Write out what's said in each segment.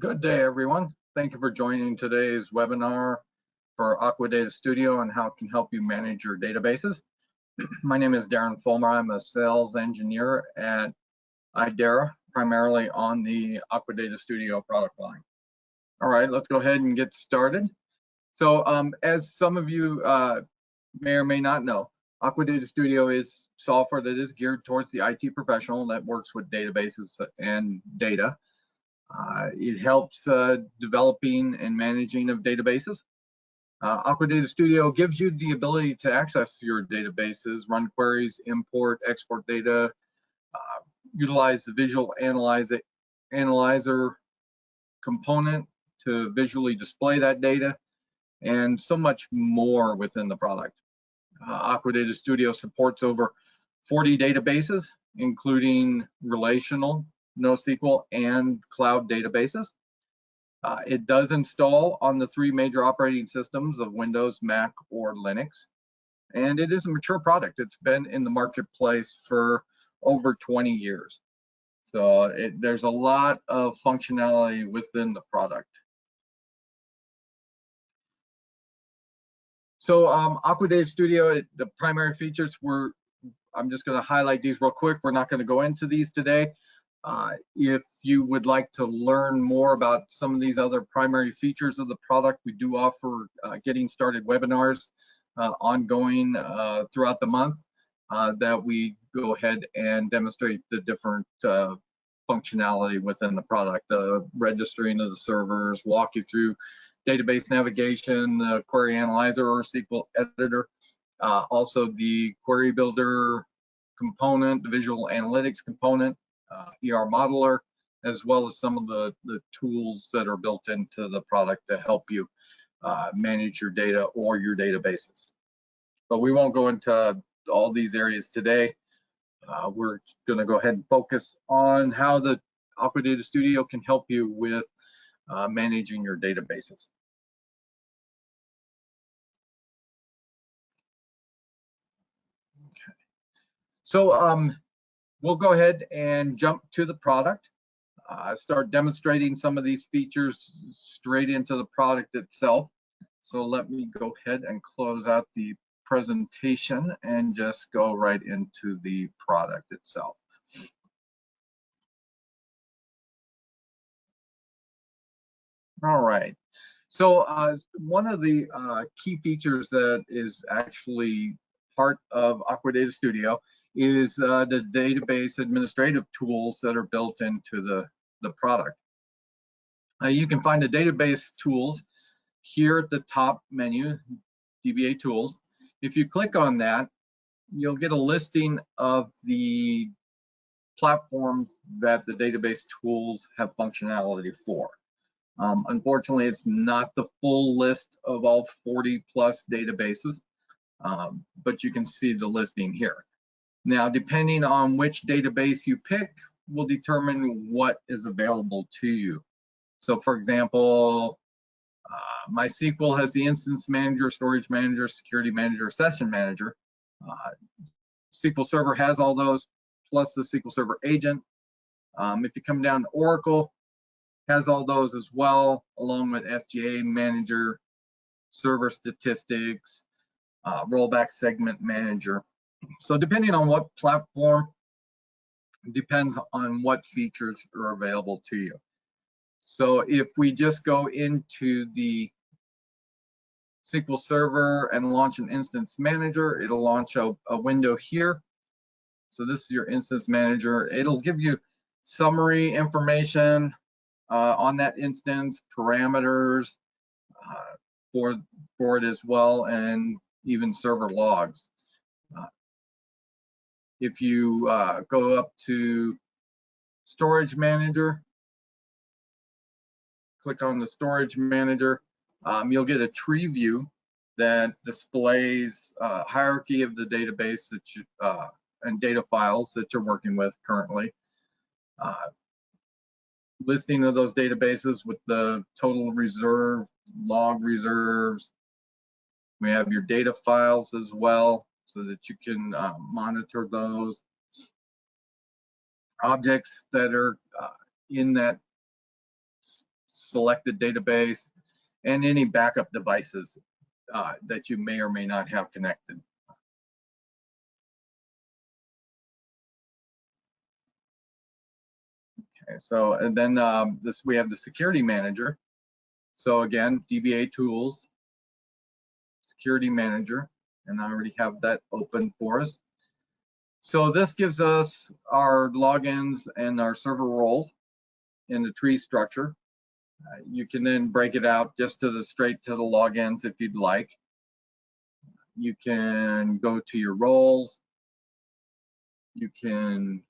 Good day, everyone. Thank you for joining today's webinar for Aqua Data Studio and how it can help you manage your databases. My name is Darren Fulmer. I'm a sales engineer at IDERA, primarily on the Aqua Data Studio product line. All right, let's go ahead and get started. So as some of you may or may not know, Aqua Data Studio is software that is geared towards the IT professional that works with databases and data. It helps developing and managing of databases. Aqua Data Studio gives you the ability to access your databases, run queries, import, export data, utilize the visual analyzer component to visually display that data, and so much more within the product. Aqua Data Studio supports over 40 databases, including relational, NoSQL, and cloud databases. It does install on the 3 major operating systems of Windows, Mac, or Linux. And it is a mature product. It's been in the marketplace for over 20 years. So there's a lot of functionality within the product. So Aqua Data Studio, the primary features I'm just going to highlight these real quick. We're not going to go into these today. If you would like to learn more about some of these other primary features of the product, we do offer getting started webinars ongoing throughout the month that we go ahead and demonstrate the different functionality within the product, registering of the servers, walk you through database navigation, query analyzer or SQL editor, also the query builder component, the visual analytics component, ER modeler, as well as some of the tools that are built into the product to help you manage your data or your databases. But we won't go into all these areas today. We're going to go ahead and focus on how the Aqua Data Studio can help you with managing your databases. Okay. So we'll go ahead and jump to the product, start demonstrating some of these features straight into the product itself. So let me go ahead and close out the presentation and just go right into the product itself. All right. So one of the key features that is actually part of Aqua Data Studio is the database administrative tools that are built into the product. You can find the database tools here at the top menu, DBA tools. If you click on that, you'll get a listing of the platforms that the database tools have functionality for. Unfortunately, it's not the full list of all 40 plus databases, but you can see the listing here. Now, depending on which database you pick will determine what is available to you. So for example, MySQL has the instance manager, storage manager, security manager, session manager. SQL Server has all those, plus the SQL Server agent. If you come down to Oracle, has all those as well, along with SGA manager, server statistics, rollback segment manager. So depending on what platform, depends on what features are available to you. So if we just go into the SQL Server and launch an instance manager, it'll launch a window here. So this is your instance manager. It'll give you summary information on that instance, parameters for it as well, and even server logs. If you go up to Storage Manager, click on the Storage Manager, you'll get a tree view that displays hierarchy of the database that you and data files that you're working with currently. Listing of those databases with the total reserve, log reserves. We have your data files as well, so that you can monitor those. Objects that are in that selected database, and any backup devices that you may or may not have connected. Okay, so and then we have the security manager. So again, DBA tools, security manager, and I already have that open for us. So this gives us our logins and our server roles in the tree structure. You can then break it out just straight to the logins if you'd like. You can go to your roles. You can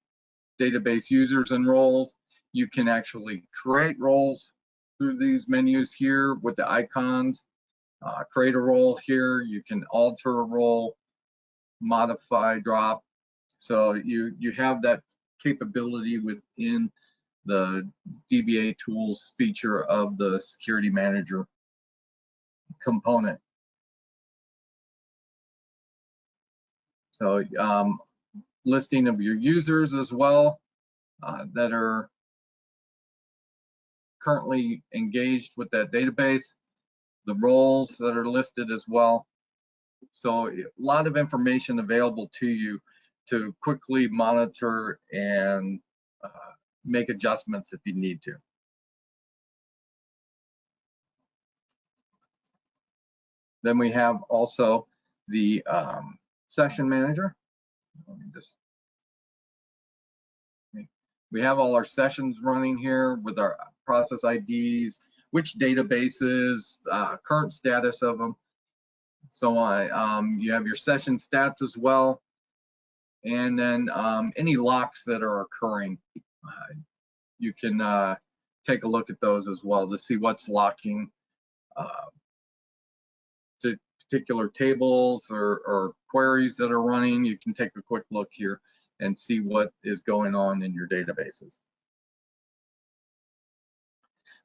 database users and roles. You can actually create roles through these menus here with the icons. Create a role here. You can alter a role, modify, drop. So you have that capability within the DBA tools feature of the security manager component. So listing of your users as well that are currently engaged with that database, the roles that are listed as well. So a lot of information available to you to quickly monitor and make adjustments if you need to. Then we have also the session manager. We have all our sessions running here with our process IDs, which databases, current status of them. So you have your session stats as well. And then any locks that are occurring, you can take a look at those as well to see what's locking to particular tables or queries that are running. You can take a quick look here and see what is going on in your databases.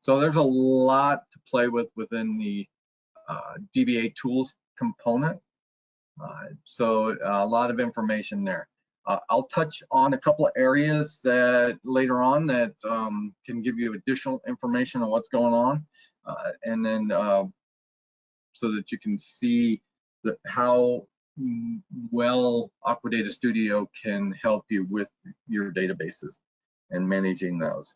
So there's a lot to play with within the DBA tools component. So a lot of information there. I'll touch on a couple of areas that later on that can give you additional information on what's going on, and then so that you can see how well Aqua Data Studio can help you with your databases and managing those.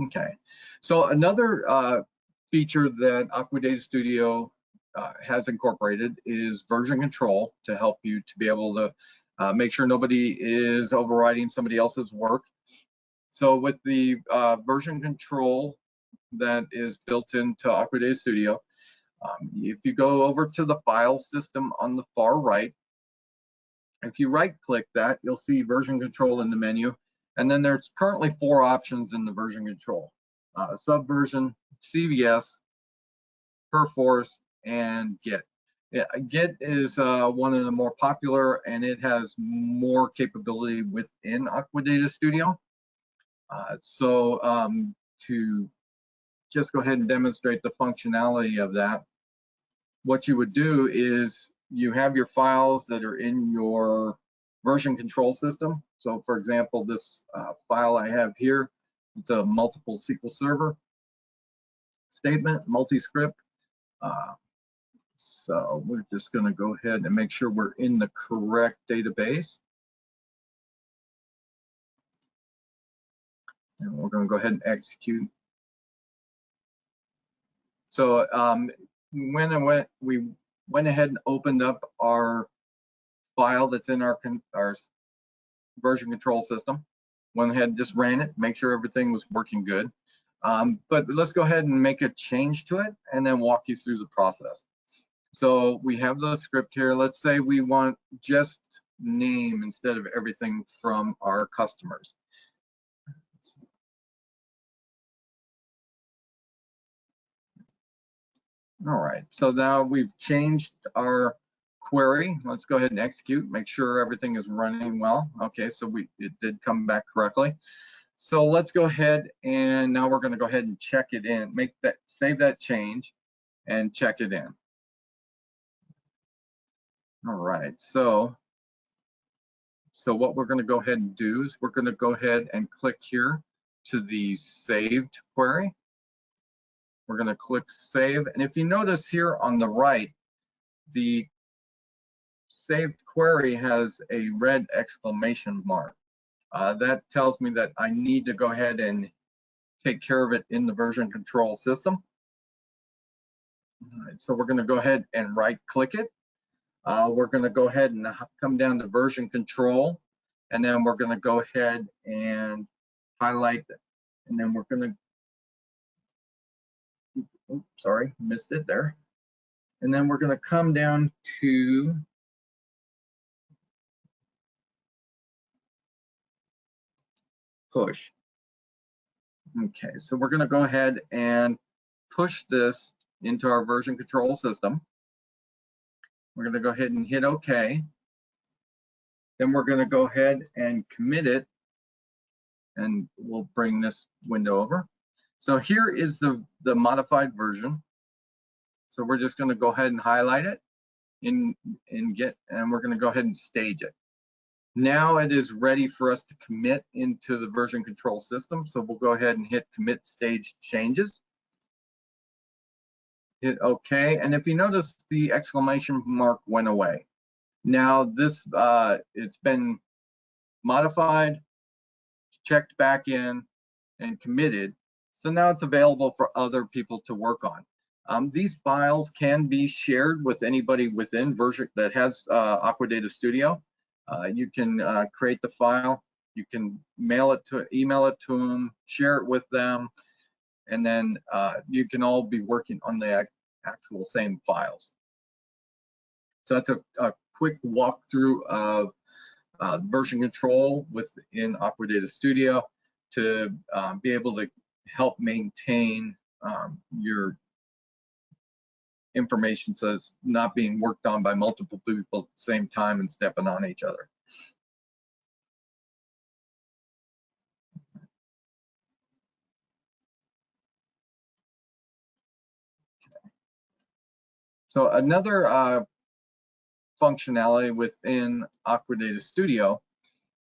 Okay, so another feature that Aqua Data Studio has incorporated is version control to help you to be able to make sure nobody is overriding somebody else's work. So with the version control that is built into Aqua Data Studio, if you go over to the file system on the far right, if you right click that, you'll see version control in the menu. And then there's currently 4 options in the version control: subversion, CVS, perforce, and Git. Yeah, Git is one of the more popular, and it has more capability within Aqua Data Studio. To just go ahead and demonstrate the functionality of that, what you would do is you have your files that are in your version control system. So for example, this file I have here, it's a multiple SQL Server statement, multi-script. So we're just going to go ahead and make sure we're in the correct database. And we're going to go ahead and execute. So we went ahead and opened up our file that's in our version control system. Went ahead and just ran it, make sure everything was working good. But let's go ahead and make a change to it and then walk you through the process. So we have the script here. Let's say we want just name instead of everything from our customers. All right, so now we've changed our query. Let's go ahead and execute, make sure everything is running well. Okay, so it did come back correctly. So let's go ahead and now we're going to go ahead and check it in, save that change and check it in. All right, so what we're going to go ahead and do is we're going to go ahead and click here to the saved query. We're going to click save. And if you notice here on the right, the saved query has a red exclamation mark. That tells me that I need to go ahead and take care of it in the version control system. All right, so we're going to go ahead and right click it. We're going to go ahead and come down to version control, and then we're going to go ahead and highlight it. And then we're going to, oops, sorry, missed it there. And then we're going to come down to push. Okay, so we're going to go ahead and push this into our version control system. We're going to go ahead and hit OK. Then we're going to go ahead and commit it, and we'll bring this window over. So here is the modified version. So we're just going to go ahead and highlight it and we're going to go ahead and stage it. Now it is ready for us to commit into the version control system. So we'll go ahead and hit commit stage changes. Hit OK, and if you notice, the exclamation mark went away. Now this, it's been modified, checked back in, and committed. So now it's available for other people to work on. These files can be shared with anybody within version that has Aqua Data Studio. You can create the file, you can email it to them, share it with them, and then you can all be working on the actual same files. So that's a quick walkthrough of version control within Aqua Data Studio to be able to help maintain your information so it's not being worked on by multiple people at the same time and stepping on each other. So another functionality within Aqua Data Studio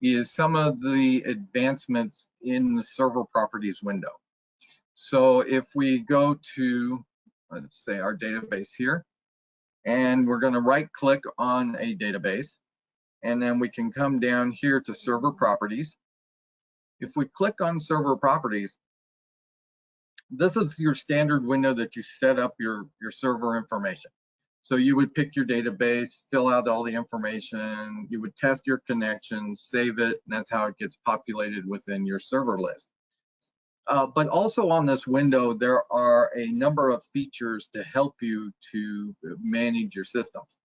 is some of the advancements in the server properties window. So if we go to, let's say, our database here, and we're going to right click on a database, and then we can come down here to server properties. If we click on server properties, this is your standard window that you set up your server information. So you would pick your database, fill out all the information, you would test your connection, save it, and that's how it gets populated within your server list. But also on this window, there are a number of features to help you to manage your systems.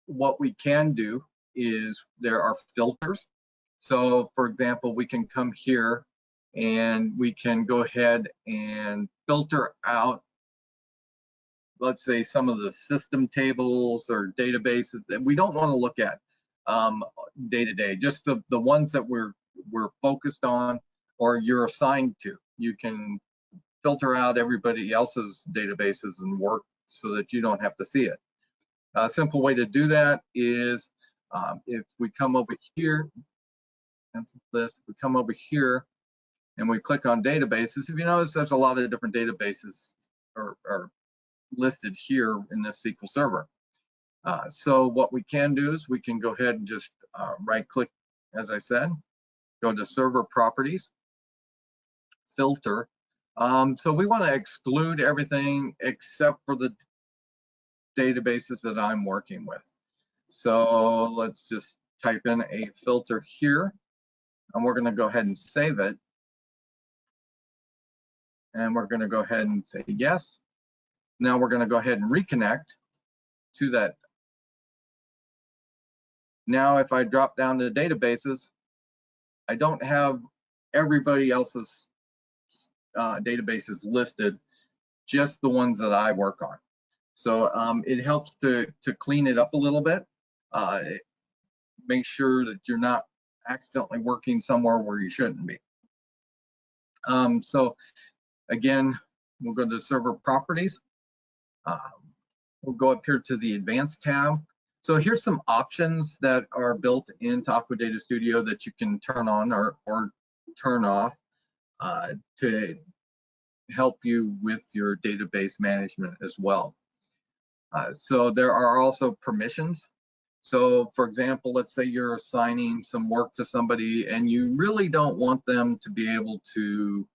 What we can do is there are filters. So for example, we can come here and we can go ahead and filter out, let's say, some of the system tables or databases that we don't want to look at day to day, just the ones that we're focused on or you're assigned to. You can filter out everybody else's databases and work so that you don't have to see it. A simple way to do that is if we come over here, list, we come over here and we click on databases. If you notice, there's a lot of different databases are listed here in this SQL Server. So what we can do is we can go ahead and just right click, as I said, go to server properties, filter. So we want to exclude everything except for the databases that I'm working with. So let's just type in a filter here, and we're going to go ahead and save it. And we're going to go ahead and say yes. Now we're going to go ahead and reconnect to that. Now if I drop down to databases, I don't have everybody else's databases listed, just the ones that I work on. So it helps to clean it up a little bit. Make sure that you're not accidentally working somewhere where you shouldn't be. So again, we'll go to server properties. We'll go up here to the advanced tab. So here's some options that are built into Aqua Data Studio that you can turn on or turn off to help you with your database management as well. So there are also permissions. So for example, let's say you're assigning some work to somebody and you really don't want them to be able to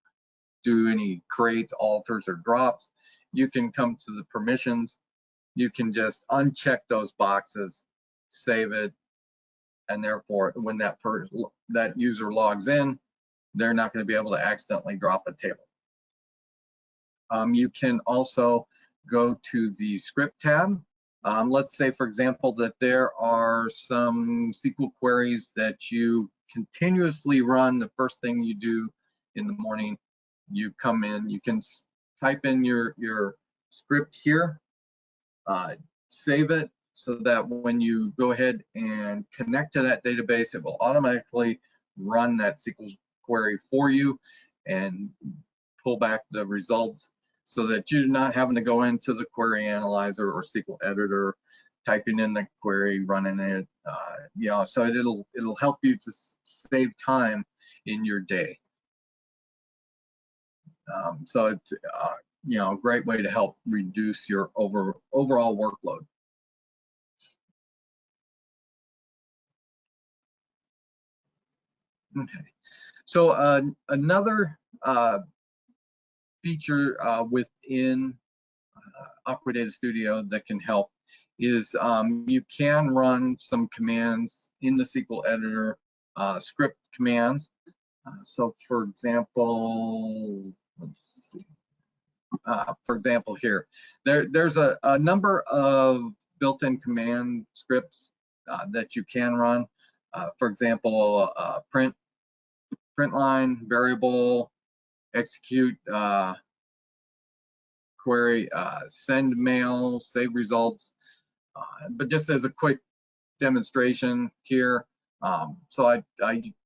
do any creates, alters, or drops. You can come to the permissions. You can just uncheck those boxes, save it, and therefore when that user logs in, they're not going to be able to accidentally drop a table. You can also go to the script tab. Let's say, for example, that there are some SQL queries that you continuously run. The first thing you do in the morning, you come in, you can type in your script here, save it so that when you go ahead and connect to that database, it will automatically run that SQL query for you and pull back the results so that you're not having to go into the query analyzer or SQL editor, typing in the query, running it, so it'll help you to save time in your day. So it's a great way to help reduce your overall workload. Okay, so another feature within Aqua Data Studio that can help is you can run some commands in the SQL editor, script commands. So for example, let's see. For example here, there's a number of built-in command scripts that you can run. For example, print line, variable, execute query, send mail, save results. But just as a quick demonstration here, so I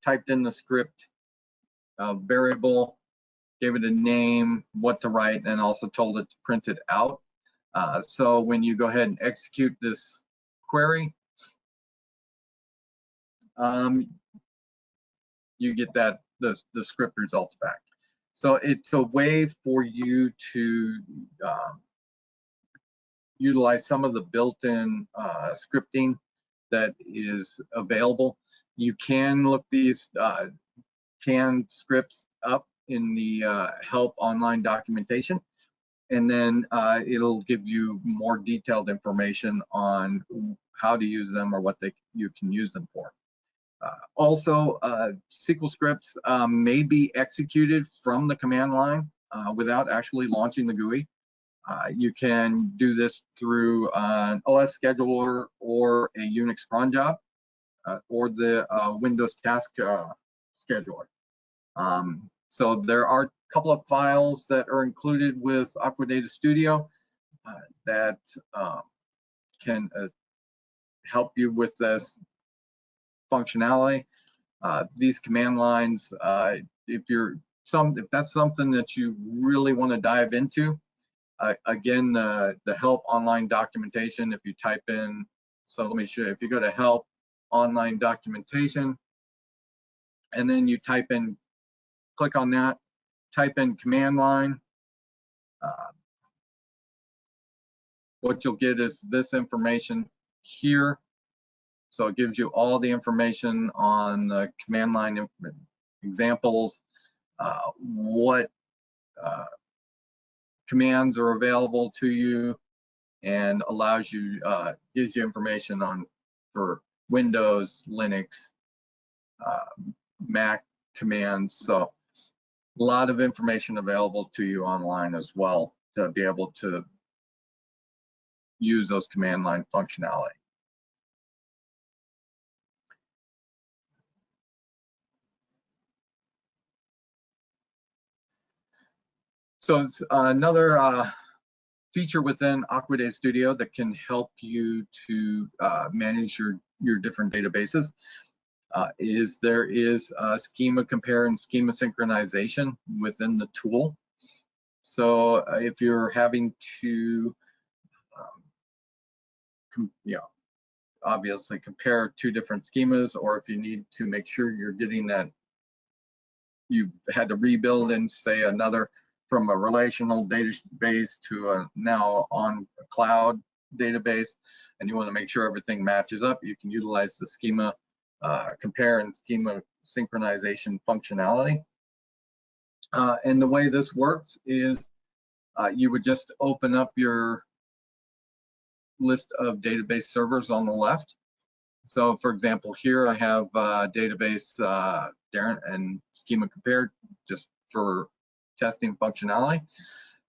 typed in the script variable, gave it a name, what to write, and also told it to print it out. So when you go ahead and execute this query, you get the script results back. So it's a way for you to utilize some of the built-in scripting that is available. You can look these canned scripts up in the help online documentation, and then it'll give you more detailed information on how to use them or what you can use them for. Also, SQL scripts may be executed from the command line without actually launching the GUI. You can do this through an OS scheduler or a Unix cron job or the Windows task scheduler. So there are a couple of files that are included with Aqua Data Studio that can help you with this functionality. These command lines, if that's something that you really want to dive into, again, the help online documentation, if you type in, so let me show you, if you go to help online documentation, and then you type in, click on that, type in command line, what you'll get is this information here. So it gives you all the information on the command line examples, what commands are available to you, and allows you, gives you information on for Windows, Linux, Mac commands. So a lot of information available to you online as well to be able to use those command line functionality. So it's another feature within Aqua Data Studio that can help you to manage your different databases. There is schema compare and schema synchronization within the tool. So if you're having to, obviously compare two different schemas, or if you need to make sure you're getting that you've had to rebuild and say another from a relational database to a now on a cloud database, and you want to make sure everything matches up, you can utilize the schema compare and schema synchronization functionality. And the way this works is you would just open up your list of database servers on the left. So for example, here I have database Darren and schema compare just for testing functionality.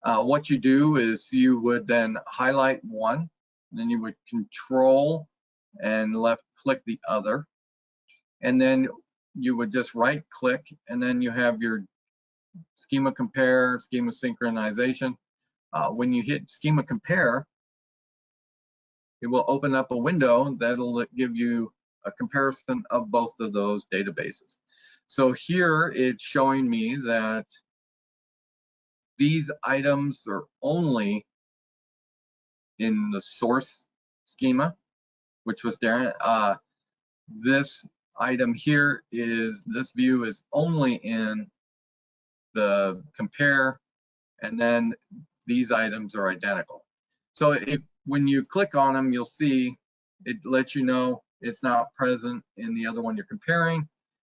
What you do is you would then highlight one, then you would control and left click the other, and then you would just right click, and then you have your schema compare, schema synchronization. When you hit schema compare, it will open up a window that'll give you a comparison of both of those databases. So here it's showing me that these items are only in the source schema, which was Darren. This item here is, this view is only in the compare, and then these items are identical. So if when you click on them, you'll see it lets you know it's not present in the other one you're comparing,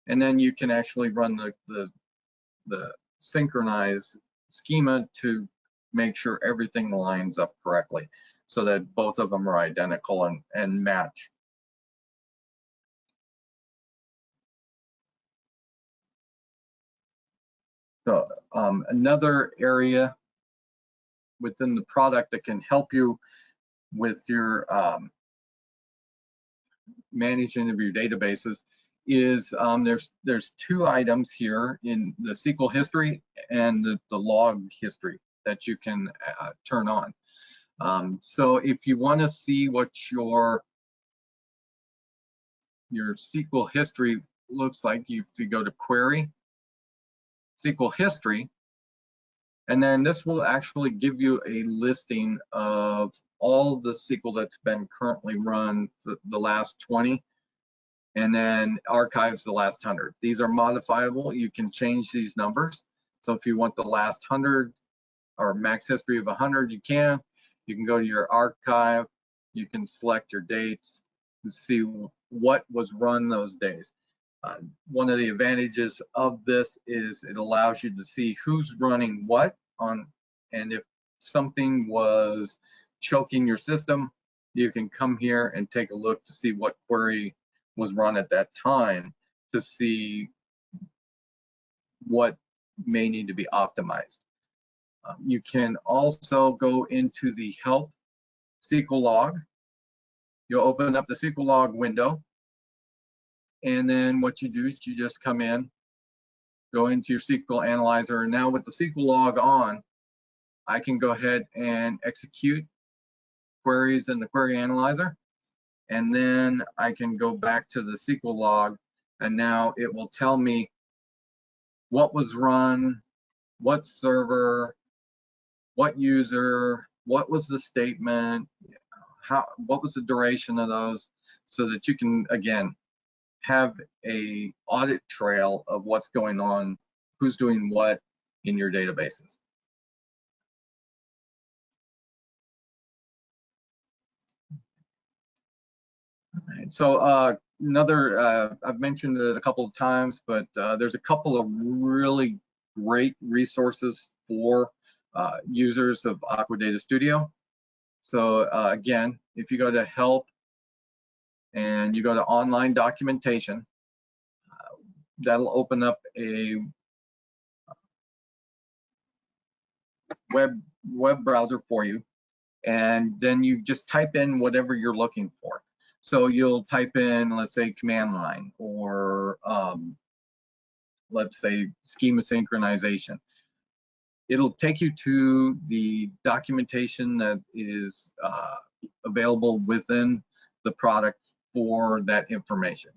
and then you can actually run the synchronize schema to make sure everything lines up correctly so that both of them are identical and match. So another area within the product that can help you with your managing of your databases is there's two items here in the SQL history and the log history that you can turn on. So if you want to see what your SQL history looks like, if you go to Query, SQL History, and then this will actually give you a listing of all the SQL that's been currently run for the last 20, and then archives the last 100. These are modifiable. You can change these numbers. So if you want the last 100 or max history of 100, you can. You can go to your archive. You can select your dates and see what was run those days. One of the advantages of this is it allows you to see who's running what on, and if something was choking your system, you can come here and take a look to see what query was run at that time to see what may need to be optimized. You can also go into the help SQL log. You'll open up the SQL log window, and then what you do is you just come in, go into your SQL analyzer, and now with the SQL log on, I can go ahead and execute queries in the query analyzer, and then I can go back to the SQL log, and now it will tell me what was run, what server, what user, what was the statement, what was the duration of those, so that you can again have a audit trail of what's going on, who's doing what in your databases. Right, so I've mentioned it a couple of times, but there's a couple of really great resources for users of Aqua Data Studio. So again, if you go to help and you go to online documentation, that'll open up a web browser for you, and then you just type in whatever you're looking for. So you'll type in, let's say, command line, or let's say schema synchronization. It'll take you to the documentation that is available within the product for that information.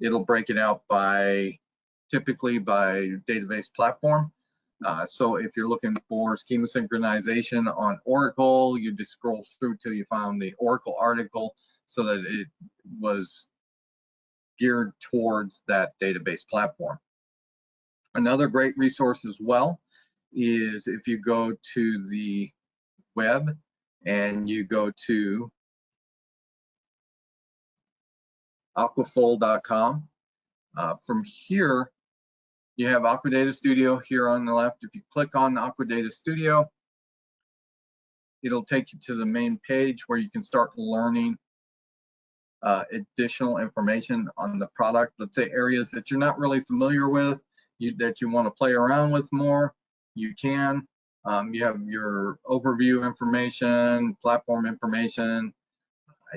It'll break it out typically by database platform. So if you're looking for schema synchronization on Oracle, you just scroll through till you found the Oracle article so that it was geared towards that database platform. Another great resource as well is if you go to the web and you go to aquafold.com. From here, you have Aqua Data Studio here on the left. If you click on Aqua Data Studio, it'll take you to the main page where you can start learning additional information on the product. Let's say areas that you're not really familiar with, that you want to play around with more, you can. You have your overview information, platform information.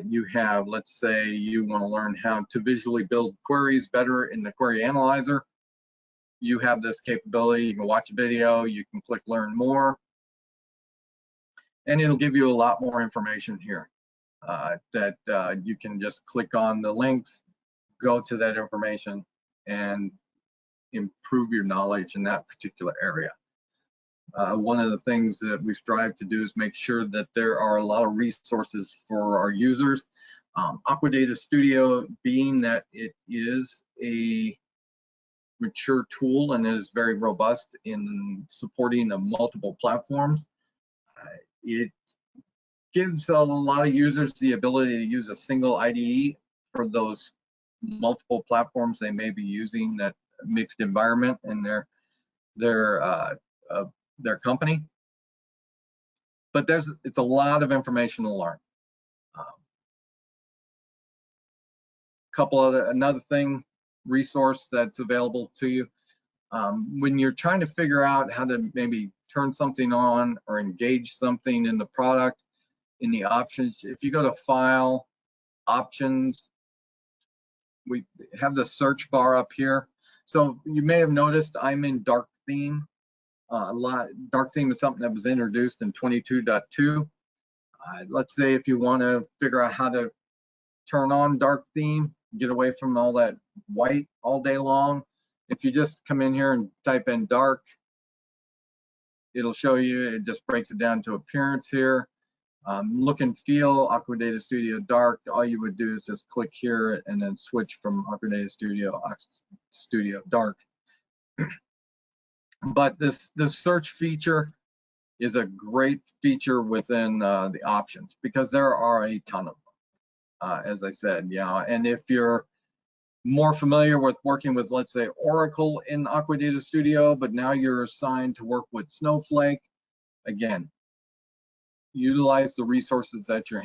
You have, let's say you want to learn how to visually build queries better in the query analyzer. You have this capability. You can watch a video, you can click learn more, and it'll give you a lot more information here that you can just click on the links, go to that information, and improve your knowledge in that particular area. One of the things that we strive to do is make sure that there are a lot of resources for our users. Aqua Data Studio, being that it is a mature tool and is very robust in supporting the multiple platforms, it gives a lot of users the ability to use a single IDE for those multiple platforms they may be using, that mixed environment in their company. But it's a lot of information to learn. Another resource that's available to you when you're trying to figure out how to maybe turn something on or engage something in the product. In the options, if you go to File, Options, we have the search bar up here. So you may have noticed I'm in dark theme. Dark theme is something that was introduced in 22.2. Let's say if you want to figure out how to turn on dark theme, get away from all that white all day long, if you just come in here and type in dark, it'll show you. It just breaks it down to appearance here. Look and feel, Aqua Data Studio dark. All you would do is just click here and then switch from Aqua Data Studio dark. But this search feature is a great feature within the options, because there are a ton of them, as I said. And if you're more familiar with working with, let's say, Oracle in Aqua Data Studio, but now you're assigned to work with Snowflake, again, utilize the resources at your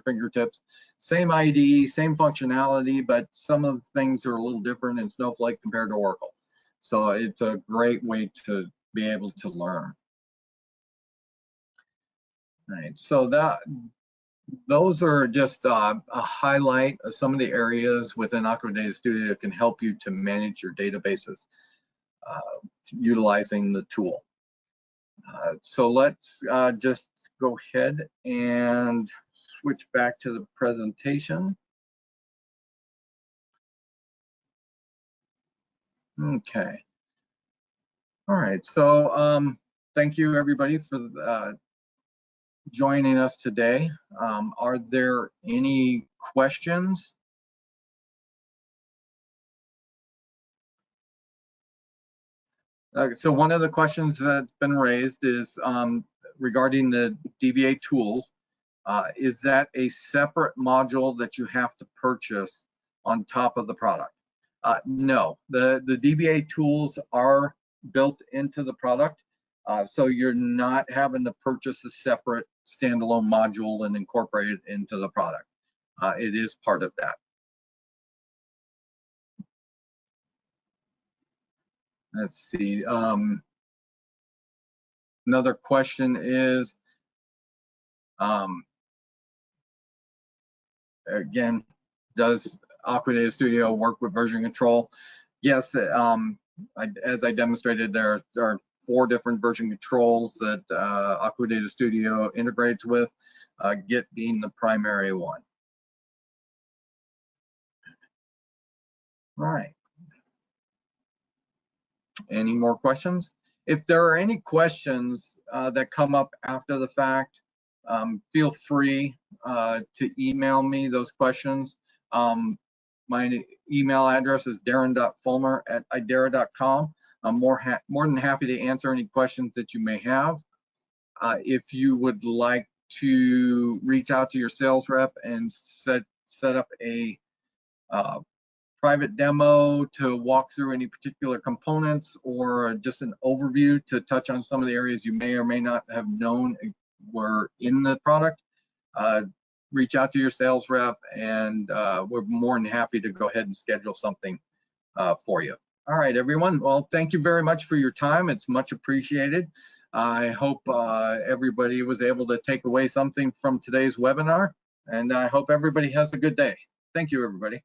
fingertips. Same IDE, same functionality, but some of the things are a little different in Snowflake compared to Oracle. So it's a great way to be able to learn. All right, so those are just a highlight of some of the areas within Aqua Data Studio that can help you to manage your databases utilizing the tool. So let's just go ahead and switch back to the presentation. Okay. All right. So thank you, everybody, for joining us today. Are there any questions? So one of the questions that's been raised is regarding the DBA tools. Is that a separate module that you have to purchase on top of the product? No, the DBA tools are built into the product, so you're not having to purchase a separate standalone module and incorporate it into the product. It is part of that. Let's see. Another question is, again, does Aqua Data Studio work with version control? Yes, as I demonstrated, there are 4 different version controls that Aqua Data Studio integrates with, Git being the primary one. All right. Any more questions? If there are any questions that come up after the fact, feel free to email me those questions. My email address is darren.fulmer@idera.com. I'm more than happy to answer any questions that you may have. If you would like to reach out to your sales rep and set up a private demo to walk through any particular components, or just an overview to touch on some of the areas you may or may not have known were in the product, reach out to your sales rep, and we're more than happy to go ahead and schedule something for you. All right, everyone. Well, thank you very much for your time. It's much appreciated. I hope everybody was able to take away something from today's webinar, and I hope everybody has a good day. Thank you, everybody.